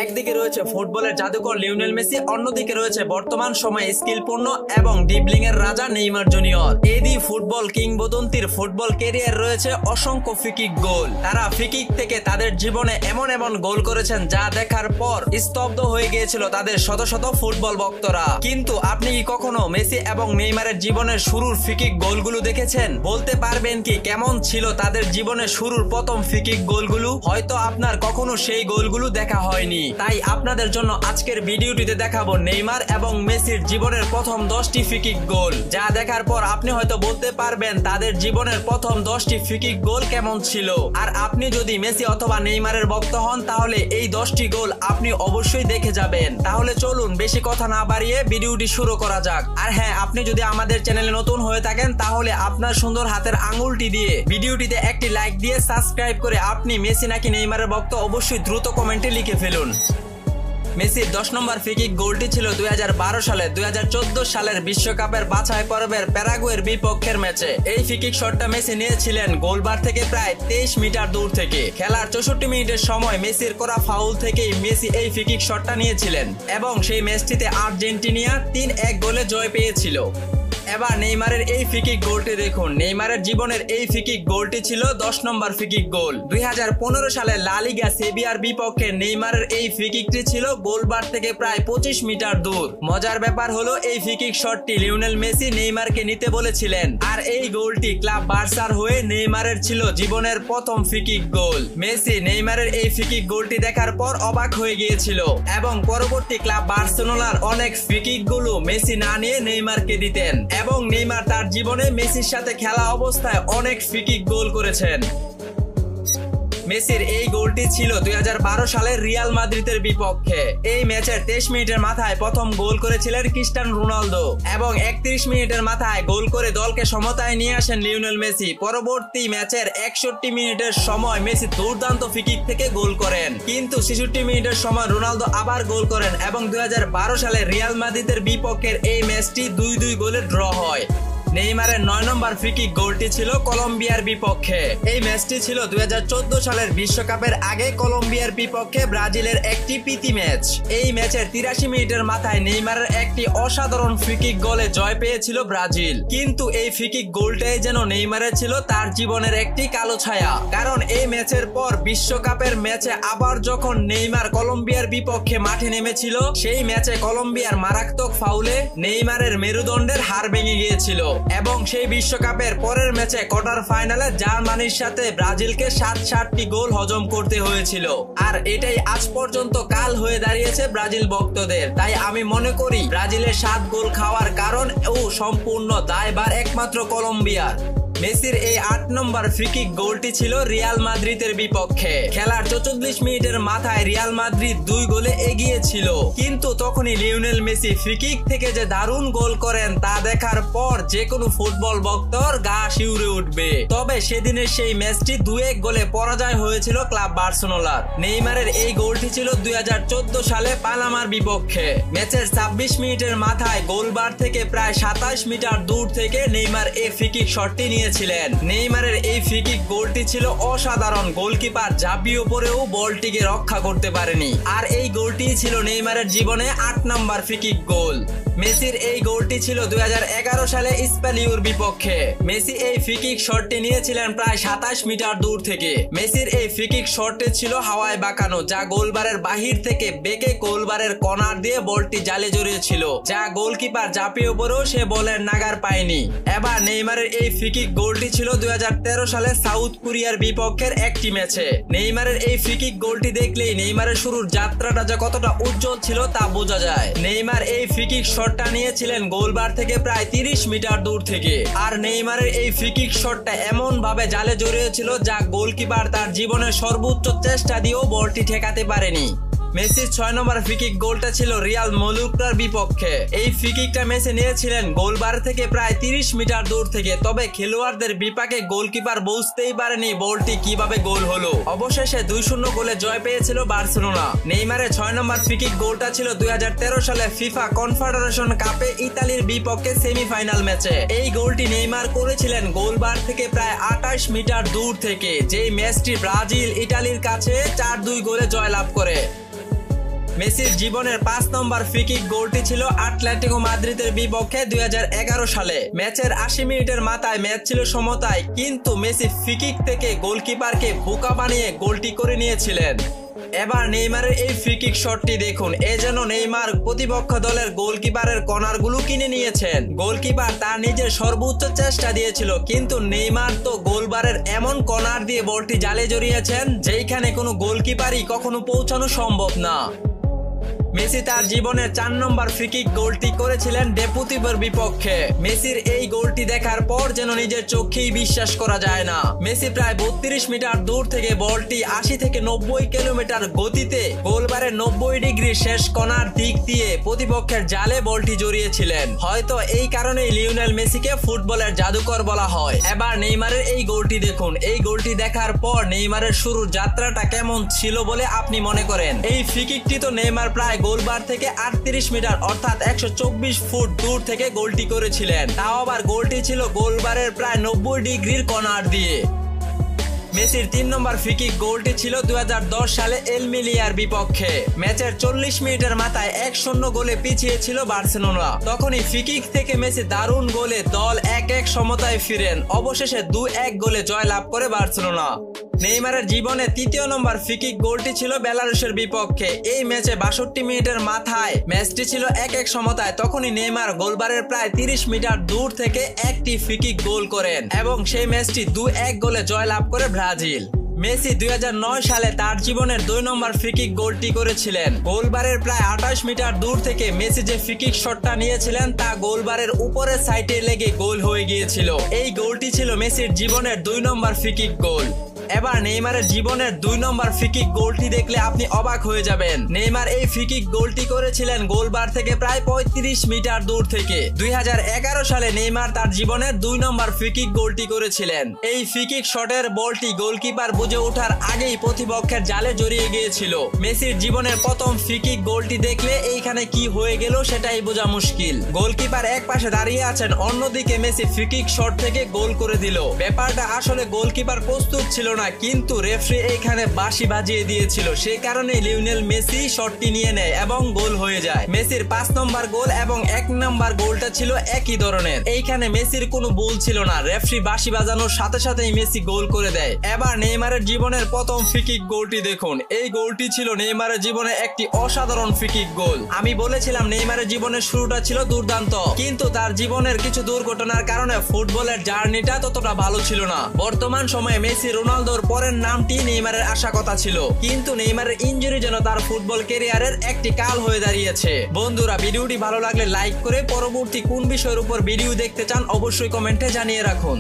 একদিকে রয়েছে ফুটবলের জাদুকর লিওনেল মেসি, অন্যদিকে রয়েছে বর্তমান সময়ে স্কিলপূর্ণ এবং ড্রিবলিং এর রাজা নেইমার জুনিয়র। এদি ফুটবল কিংবদন্তির ফুটবল ক্যারিয়ার রয়েছে অসংখ্য ফ্রিকিক গোল। তারা ফ্রিকিক থেকে তাদের জীবনে এমন এমন গোল করেছেন যা দেখার পর স্তব্ধ হয়ে গিয়েছিল তাদের শত শত ফুটবল ভক্তরা। কিন্তু আপনি কি কখনো মেসি এবং নেইমারের জীবনের শুরুর ফ্রিকিক গোলগুলো দেখেছেন? বলতে পারবেন কি কেমন ছিল তাদের জীবনের শুরুর প্রথম ফ্রিকিক গোলগুলো? হয়তো আপনার কখনো সেই গোলগুলো দেখা হয়নি। তাই আপনাদের জন্য আজকের ভিডিওটিতে দেখাবো নেইমার এবং মেসির জীবনের প্রথম 10টি ফ্রিকিক গোল, যা দেখার পর আপনি হয়তো বলতে পারবেন তাদের জীবনের প্রথম 10টি ফ্রিকিক গোল কেমন ছিল। আর আপনি যদি মেসি অথবা নেইমারের ভক্ত হন তাহলে এই 10টি গোল আপনি অবশ্যই দেখে যাবেন। তাহলে চলুন বেশি কথা না বাড়িয়ে ভিডিওটি শুরু করা যাক। আর হ্যাঁ, আপনি যদি আমাদের চ্যানেলে নতুন হয়ে থাকেন তাহলে আপনার সুন্দর হাতের আঙুলটি দিয়ে ভিডিওটিতে একটি লাইক দিয়ে সাবস্ক্রাইব করে আপনি মেসি নাকি নেইমারের ভক্ত অবশ্যই দ্রুত কমেন্টে লিখে ফেলুন। মেসির 10 নম্বর ফ্রিকিক গোলটি ছিল 2012 সালে 2014 সালের বিশ্বকাপের বাছাই পর্বের প্যারাগুয়ের বিপক্ষের ম্যাচে। এই ফ্রিকিক শটটা মেসি নিয়েছিলেন গোলবার থেকে প্রায় 23 মিটার দূর থেকে। খেলার 64 মিনিটের সময় মেসির করা ফাউল থেকেই মেসি এই ফ্রিকিক শটটা নিয়েছিলেন এবং সেই ম্যাচটিতে আর্জেন্টিনা 3-1 গোলে জয় পেয়েছিল। এবার নেইমারের এই ফ্রিকিক গোলটি দেখুন। নেইমারের জীবনের এই ফ্রিকিক গোলটি ছিল 10 নম্বর ফ্রিকিক গোল। 2015 সালে লা লিগা সেভিয়ার বিপক্ষে নেইমারের এই ফ্রিকিকটি ছিল গোলবার থেকে প্রায় 25 মিটার দূর। মজার ব্যাপার হলো এই ফ্রিকিক শটটি লিওনেল মেসি নেইমারকে নিতে বলেছিলেন, আর এই গোলটি ক্লাব বার্সার হয়ে নেইমারের ছিল জীবনের প্রথম ফ্রিকিক গোল। মেসি নেইমারের এই ফ্রিকিক গোলটি দেখার পর অবাক হয়ে গিয়েছিল এবং পরবর্তী ক্লাব বার্সেলোনার অনেক ফ্রিকিক গুলো মেসি না নিয়ে নেইমারকে দিতেন এবং নেইমার তার জীবনে মেসির সাথে খেলা অবস্থায় অনেক ফ্রিকিক গোল করেছেন। মেসির এই গোলটি ছিল 2012 সালে রিয়াল মাদ্রিদের বিপক্ষে। এই ম্যাচের 23 মিনিটের মাথায় প্রথম গোল করেছিলেন ক্রিস্টিয়ানো রোনালদো এবং 31 মিনিটের মাথায় গোল করে দলকে সমতায় নিয়ে আসেন লিওনেল মেসি। পরবর্তী ম্যাচের 61 মিনিটের সময় মেসি দুর্দান্ত ফ্রিকিক থেকে গোল করেন, কিন্তু 66 মিনিটের সময় রোনালদো আবার গোল করেন এবং 2012 সালে রিয়াল মাদ্রিদের বিপক্ষের এই ম্যাচটি 2-2 গোলে ড্র হয়। নেইমারের 9 নম্বর ফ্রিকিক গোলটি ছিল কলম্বিয়ার বিপক্ষে। এই ম্যাচটি ছিল 2014 সালের বিশ্বকাপের আগে কলম্বিয়ার বিপক্ষে ব্রাজিলের একটি প্রীতি ম্যাচ। এই ম্যাচের 83 মিনিটের মাথায় নেইমারের একটি অসাধারণ ফ্রিকিক গোলে জয় পেয়েছিল ব্রাজিল। কিন্তু এই ফ্রিকিক গোলটাই যেন নেইমারের ছিল তার জীবনের একটি কালো ছায়া, কারণ এই ম্যাচের পর বিশ্বকাপের ম্যাচে আবার যখন নেইমার কলম্বিয়ার বিপক্ষে মাঠে নেমেছিল, সেই ম্যাচে কলম্বিয়ার মারাত্মক ফাউলে নেইমারের মেরুদণ্ডের হাড় ভেঙে গিয়েছিল এবং সেই বিশ্বকাপের পরের ম্যাচে কোয়ার্টার ফাইনালে জার্মানির সাথে ব্রাজিলকে 7-7টি গোল হজম করতে হয়েছিল। আর এটাই আজ পর্যন্ত কাল হয়ে দাঁড়িয়েছে ব্রাজিল ভক্তদের। তাই আমি মনে করি ব্রাজিলের 7 গোল খাওয়ার কারণ ও সম্পূর্ণ দায়ভার একমাত্র কলম্বিয়ার। মেসির এই 8 নম্বর ফ্রিকিক গোলটি ছিল রিয়াল মাদ্রিদের বিপক্ষে। খেলার 44 মিনিটের মাথায় রিয়াল মাদ্রিদ 2 গোলে এগিয়ে ছিল, কিন্তু তখনই লিওনেল মেসি ফ্রিকিক থেকে যে দারুণ গোল করেন তা দেখার পর যে কোনো ফুটবল ভক্তর গা শিউরে উঠবে। তবে সেদিনের সেই ম্যাচটি 2-1 গোলে পরাজয় হয়েছিল ক্লাব বার্সেলোনার। নেইমারের এই গোলটি ছিল 2014 সালে পানামার বিপক্ষে। ম্যাচের 26 মিনিটের মাথায় গোলবার থেকে প্রায় 27 মিটার দূর থেকে নেইমার এই ফ্রিকিক শটটি নিয়ে নেইমারের এই ফ্রিকিক গোলটি ছিল অসাধারণ। গোলকিপার ঝাঁপিয়ে পড়েও বলটিকে রক্ষা করতে পারেনি। আর এই গোলটি ছিল নেইমারের জীবনে 8 নম্বর ফ্রিকিক গোল। মেসির এই গোলটি ছিল 2011 সালে স্পেলিউর বিপক্ষে। মেসি এই ফ্রিকিক শটটি নিয়েছিলেন প্রায় 27 মিটার দূর থেকে। মেসির এই ফ্রিকিক শটটি ছিল হাওয়ায় বাঁকানো, যা গোলবারের বাহির থেকে বেঁকে গোলবারের কর্নার দিয়ে বলটি জালে জড়িয়েছিল, যা গোলকিপার ঝাঁপিয়ে পড়েও সে বলের নাগার পায়নি। এবার নেইমারের এই ফ্রিকিক গোলটি ছিল 2013 সালে সাউথ কোরিয়ার বিপক্ষের একটি ম্যাচে। নেইমারের এই ফ্রিকিক গোলটি দেখলেই নেইমারের শুরুর যাত্রাটা যে কতটা উজ্জ্বল ছিল তা বোঝা যায়। নেইমার এই ফ্রিকিক শটটা নিয়েছিলেন গোলবার থেকে প্রায় 30 মিটার দূর থেকে। আর নেইমারের এই ফ্রিকিক শটটা এমন ভাবে জালে জড়িয়েছিল যা গোলকিপার তার জীবনের সর্বোচ্চ চেষ্টা দিয়েও বলটি ঠেকাতে পারেনি। মেসির 6 নম্বর ফ্রিকিক গোলটা ছিল রিয়াল মলুক্রার বিপক্ষে। এই ফ্রিকিকটা মেসি নিয়েছিলেন গোলবার থেকে প্রায় 30 মিটার দূর থেকে, তবে খেলোয়াড়দের বিপাকে গোলকিপার বুঝতেই পারেনি বলটি কিভাবে গোল হলো। অবশেষে 2-0 গোলে জয় পেয়েছিল বার্সেলোনা। নেইমারের 6 নম্বর ফ্রিকিক গোলটা ছিল 2013 সালে ফিফা কনফেডারেশন কাপে ইতালির বিপক্ষে সেমিফাইনাল ম্যাচে। এই গোলটি নেইমার করেছিলেন গোলবার থেকে প্রায় 28 মিটার দূর থেকে, যেই ম্যাচটি ব্রাজিল ইতালির কাছে 4-2 গোলে জয়লাভ করে। মেসির জীবনের 5 নম্বর ফ্রিকিক গোলটি ছিল আটলেটিকো মাদ্রিদের বিপক্ষে 2011 সালে। ম্যাচের 80 মিনিটের মাথায় ম্যাচ ছিল সমতায়, কিন্তু মেসি ফ্রিকিক থেকে গোলকিপারকে বোকা বানিয়ে গোলটি করে নিয়েছিলেন। এবার নেইমারের এই ফ্রিকিক শটটি দেখুন। এ যেন নেইমার প্রতিপক্ষ দলের গোলকিপারের কর্নারগুলো কিনে নিয়েছেন। গোলকিপার তার নিজের সর্বোচ্চ চেষ্টা দিয়েছিল, কিন্তু নেইমার তো গোলবারের এমন কর্নার দিয়ে বলটি জালে জড়িয়েছেন যেখানে কোনো গোলকিপারই কখনো পৌঁছানো সম্ভব না। মেসি তার জীবনের 4 নম্বর ফ্রিকিক গোলটি করেছিলেন ডেপুতিভোর বিপক্ষে। মেসির এই গোলটি দেখার পর যেন নিজের চোখেই বিশ্বাস করা যায় না। মেসি প্রায় 32 মিটার দূর থেকে বলটি 80 থেকে 90 কিলোমিটার গতিতে গোলবারের 90 ডিগ্রি শেষ কোণার দিক দিয়ে প্রতিপক্ষের জালে বলটি জড়িয়েছিলেন। হয়তো এই কারণেই লিওনেল মেসিকে ফুটবলের জাদুকর বলা হয়। এবার নেইমারের এই গোলটি দেখুন। এই গোলটি দেখার পর নেইমারের শুরুর যাত্রাটা কেমন ছিল বলে আপনি মনে করেন? এই ফ্রিকিকটি তো নেইমার প্রায় গোলবার থেকে 38 মিটার অর্থাৎ 124 ফুট দূর থেকে গোলটি করেছিলেন। তাও আবার গোলটি ছিল গোলবারের প্রায় 90 ডিগ্রির কর্নার দিয়ে। মেসির 3 নম্বর ফ্রিকিক গোলটি ছিল 2010 সালে এলমিলিয়ার বিপক্ষে। ম্যাচের 40 মিনিটের মাথায় 1-0 গোলে পিছিয়ে ছিল বার্সেলোনা। তখনই ফ্রিকিক থেকে মেসি দারুণ গোলে দল 1-1 সমতায় ফিরেন। অবশেষে 2-1 গোলে জয়লাভ করে বার্সেলোনা। নেইমারের জীবনে 3য় নম্বর ফ্রিকিক গোলটি ছিল বেলারুশের বিপক্ষে। এই ম্যাচে 62 মিনিটের মাথায় ম্যাচটি ছিল 1-1 সমতায়। তখনই নেইমার গোলবারের প্রায় 30 মিটার দূর থেকে একটি ফ্রিকিক গোল করেন এবং সেই ম্যাচটি 2-1 গোলে জয়লাভ করে ব্রাজিল। মেসি 2009 সালে তার জীবনের 2 নম্বর ফ্রিকিক গোলটি করেছিলেন। গোলবারের প্রায় 28 মিটার দূর থেকে মেসি যে ফ্রিকিক শটটা নিয়েছিলেন তা গোলবারের উপরের সাইডে লেগে গোল হয়ে গিয়েছিল। এই গোলটি ছিল মেসির জীবনের 2 নম্বর ফ্রিকিক গোল। এবার নেইমারের জীবনের 2 নম্বর ফ্রিকিক গোলটি দেখলে আপনি অবাক হয়ে যাবেন। নেইমার এই ফ্রিকিক গোলটি করেছিলেন গোলবার থেকে প্রায় 35 মিটার দূর থেকে। 2011 সালে নেইমার তার জীবনের 2 নম্বর ফ্রিকিক গোলটি করেছিলেন। এই ফ্রিকিক শটের বলটি গোলকিপার বুঝে ওঠার আগেই প্রতিপক্ষের জালে জড়িয়ে গিয়েছিল। মেসির জীবনের প্রথম ফ্রিকিক গোলটি দেখলে এইখানে কি হয়ে গেল সেটাই বোঝা মুশকিল। গোলকিপার এক পাশে দাঁড়িয়ে আছেন, অন্যদিকে মেসি ফ্রিকিক শট থেকে গোল করে দিল। ব্যাপারটা আসলে গোলকিপার প্রস্তুত ছিল না, কিন্তু রেফারি এইখানে বাঁশি বাজিয়ে দিয়েছিল। সেই কারণে লিওনেল মেসি শটটি নিয়ে নেয় এবং গোল হয়ে যায়। মেসির 5 নম্বর গোল এবং 1 নম্বর গোলটা ছিল একই ধরনের। এইখানে মেসির কোনো ভুল ছিল না। রেফারি বাঁশি বাজানোর সাথে সাথেই মেসি গোল করে দেয়। এবার নেইমারের জীবনের প্রথম ফ্রিকিক গোলটি দেখুন। এই গোলটি ছিল নেইমারের জীবনে একটি অসাধারণ ফ্রিকিক গোল। আমি বলেছিলাম নেইমারের জীবনের শুরুটা ছিল দুর্দান্ত, কিন্তু তার জীবনের কিছু দুর্ঘটনার কারণে ফুটবলের জার্নিটা ততটা ভালো ছিল না। বর্তমান সময়ে মেসি রোনালদোর পরের নামটি নেইমারের আসা কথা ছিল, কিন্তু নেইমারের ইনজুরি যেন তার ফুটবল ক্যারিয়ারের একটি কাল হয়ে দাঁড়িয়েছে। বন্ধুরা, ভিডিওটি ভালো লাগলে লাইক করে পরবর্তী কোন বিষয়ের উপর ভিডিও দেখতে চান অবশ্যই কমেন্টে জানিয়ে রাখুন।